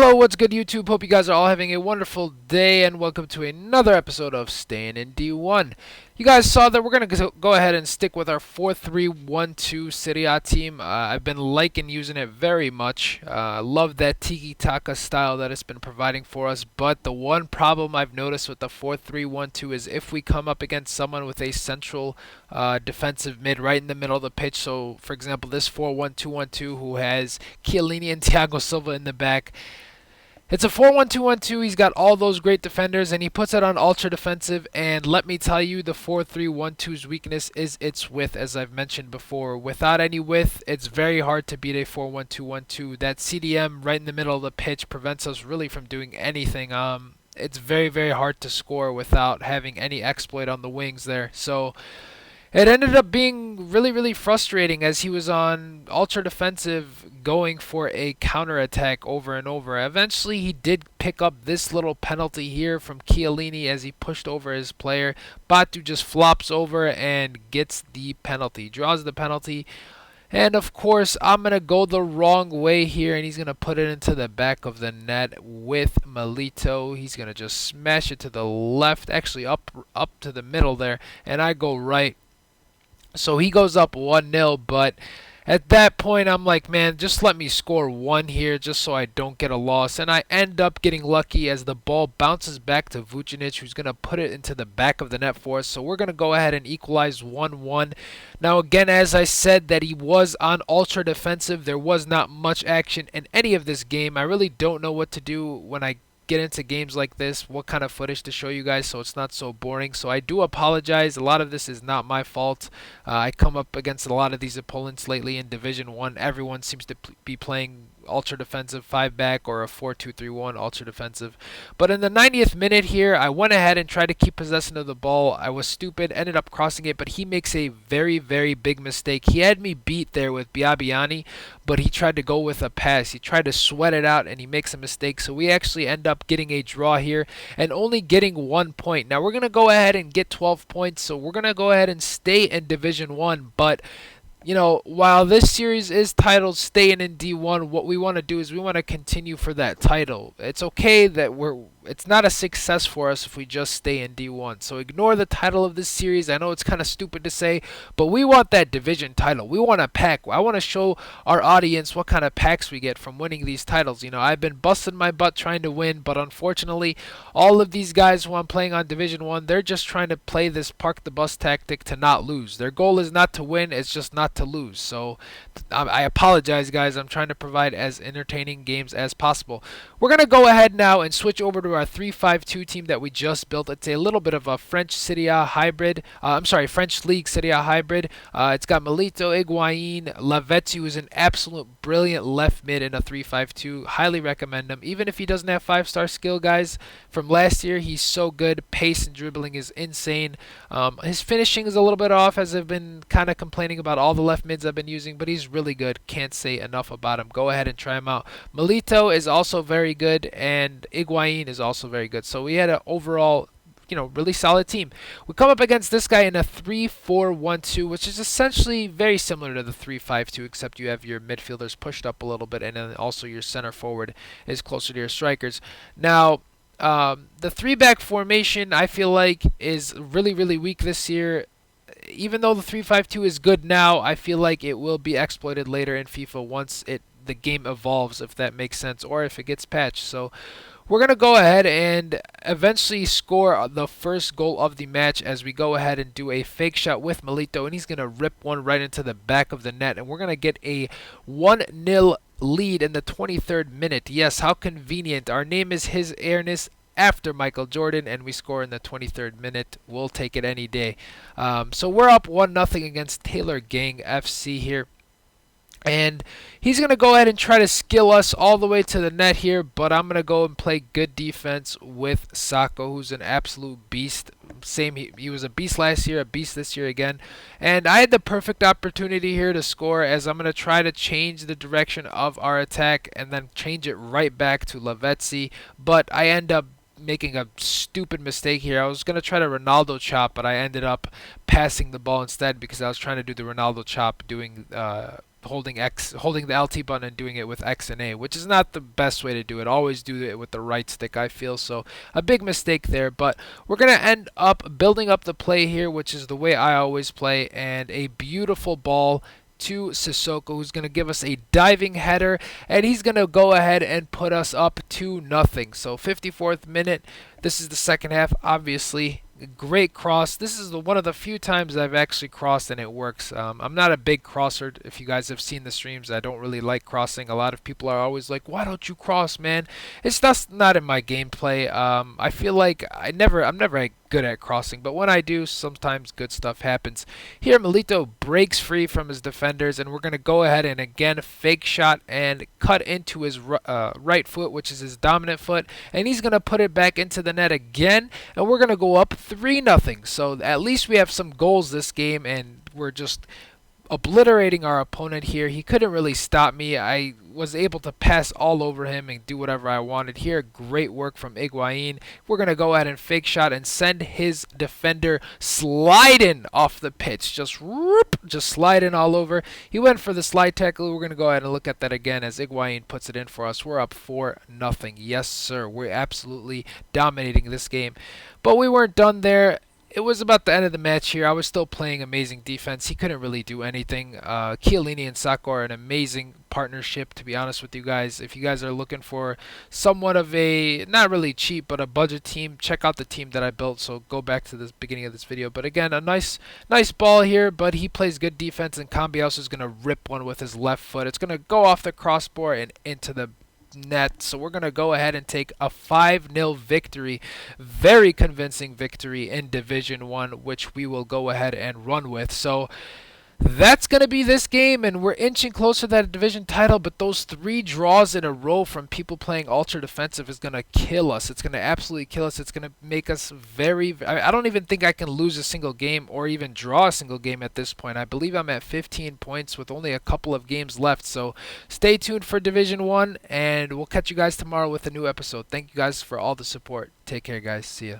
Hello, what's good YouTube? Hope you guys are all having a wonderful day and welcome to another episode of Staying in D1. You guys saw that we're going to go ahead and stick with our 4-3-1-2 Serie A team. I've been liking using it very much. Love that tiki-taka style that it's been providing for us, but the one problem I've noticed with the 4-3-1-2 is if we come up against someone with a central defensive mid right in the middle of the pitch, so for example this 4-1-2-1-2 who has Chiellini and Thiago Silva in the back, it's a 4-1-2-1-2. He's got all those great defenders, and he puts it on ultra defensive. And let me tell you, the 4-3-1-2's weakness is its width, as I've mentioned before. Without any width, it's very hard to beat a 4-1-2-1-2. That CDM right in the middle of the pitch prevents us really from doing anything. It's very, very hard to score without having any exploit on the wings there. So it ended up being really, really frustrating as he was on ultra defensive going for a counterattack over and over. Eventually, he did pick up this little penalty here from Chiellini as he pushed over his player. Batu just flops over and gets the penalty, draws the penalty. And of course, I'm going to go the wrong way here, and he's going to put it into the back of the net with Milito. He's going to just smash it to the left, actually up to the middle there, and I go right. So he goes up 1-0, but at that point I'm like, man, just let me score one here just so I don't get a loss. And I end up getting lucky as the ball bounces back to Vucinic, who's going to put it into the back of the net for us. So we're going to go ahead and equalize 1-1. Now again, as I said that he was on ultra defensive, there was not much action in any of this game. I really don't know what to do when I get into games like this, what kind of footage to show you guys so it's not so boring. So I do apologize. A lot of this is not my fault. I come up against a lot of these opponents lately in Division 1. Everyone seems to be playing ultra defensive 5 back or a 4-2-3-1 ultra defensive. But in the 90th minute here, I went ahead and tried to keep possession of the ball. I was stupid, ended up crossing it, but he makes a very, very big mistake. He had me beat there with Biabiani, but he tried to go with a pass. He tried to sweat it out and he makes a mistake. So we actually end up getting a draw here and only getting 1 point. Now we're going to go ahead and get 12 points. So we're going to go ahead and stay in Division 1, but you know, while this series is titled Staying in D1, what we want to do is we want to continue for that title. It's okay that it's not a success for us if we just stay in D1. So ignore the title of this series. I know it's kind of stupid to say, but we want that division title. We want a pack. I want to show our audience what kind of packs we get from winning these titles. You know, I've been busting my butt trying to win, but unfortunately, all of these guys who I'm playing on Division 1, they're just trying to play this park the bus tactic to not lose. Their goal is not to win, it's just not to lose. So I apologize, guys. I'm trying to provide as entertaining games as possible. We're going to go ahead now and switch over to our 3-5-2 team that we just built. It's a little bit of a French Serie A hybrid. French League Serie A hybrid. It's got Milito, Higuain, Lavezzi, who's an absolute brilliant left mid in a 3-5-2. Highly recommend him. Even if he doesn't have 5-star skill, guys, from last year, he's so good. Pace and dribbling is insane. His finishing is a little bit off, as I've been kind of complaining about all the left mids I've been using, but he's really good. Can't say enough about him. Go ahead and try him out. Milito is also very good, and Higuain is also very good. So we had an overall, really solid team. We come up against this guy in a 3-4-1-2, which is essentially very similar to the 3-5-2, except you have your midfielders pushed up a little bit, and then also your center forward is closer to your strikers. Now, the 3-back formation, I feel like, is really, really weak this year. Even though the 3-5-2 is good now, I feel like it will be exploited later in FIFA once the game evolves, if that makes sense, or if it gets patched. So we're going to go ahead and eventually score the first goal of the match as we go ahead and do a fake shot with Milito, and he's going to rip one right into the back of the net, and we're going to get a 1-0 lead in the 23rd minute. Yes, how convenient. Our name is His Airness after Michael Jordan, and we score in the 23rd minute. We'll take it any day. So we're up 1-0 against Taylor Gang FC here. And he's going to go ahead and try to skill us all the way to the net here, but I'm going to go and play good defense with Sako, who's an absolute beast. He was a beast last year, a beast this year again. And I had the perfect opportunity here to score, as I'm going to try to change the direction of our attack and then change it right back to Lavezzi, but I end up making a stupid mistake here. I was going to try to Ronaldo chop, but I ended up passing the ball instead because I was trying to do the Ronaldo chop, doing holding the LT button and doing it with X and A, which is not the best way to do it. Always do it with the right stick, I feel. So a big mistake there, but we're going to end up building up the play here, which is the way I always play, and a beautiful ball to Sissoko, who's going to give us a diving header, and he's going to go ahead and put us up 2-0. So 54th minute, this is the second half, obviously. Great cross. This is one of the few times I've actually crossed and it works. I'm not a big crosser. If you guys have seen the streams, I don't really like crossing. A lot of people are always like, "Why don't you cross, man?" It's just not in my gameplay. I feel like I'm never good at crossing, but when I do, sometimes good stuff happens. Here, Milito breaks free from his defenders, and we're gonna go ahead and again fake shot and cut into his right foot, which is his dominant foot, and he's gonna put it back into the net again, and we're gonna go up 3-0. So at least we have some goals this game, and we're just obliterating our opponent here. He couldn't really stop me. I was able to pass all over him and do whatever I wanted here. Great work from Higuain. We're going to go ahead and fake shot and send his defender sliding off the pitch. Just sliding all over. He went for the slide tackle. We're going to go ahead and look at that again as Higuain puts it in for us. We're up 4-0. Yes, sir. We're absolutely dominating this game. But we weren't done there. It was about the end of the match here. I was still playing amazing defense. He couldn't really do anything. Chiellini and Sacco are an amazing partnership, to be honest with you guys. If you guys are looking for somewhat of a, not really cheap, but a budget team, check out the team that I built. So go back to the beginning of this video. But again, a nice ball here, but he plays good defense, and Cambiaso is going to rip one with his left foot. It's going to go off the crossbar and into the net. So we're going to go ahead and take a 5-0 victory, very convincing victory in Division 1, which we will go ahead and run with. So that's going to be this game, and we're inching closer to that division title, but those 3 draws in a row from people playing ultra defensive is going to kill us. It's going to absolutely kill us. It's going to make us I don't even think I can lose a single game or even draw a single game at this point. I believe I'm at 15 points with only a couple of games left, so stay tuned for Division 1, and we'll catch you guys tomorrow with a new episode. Thank you guys for all the support. Take care, guys. See ya.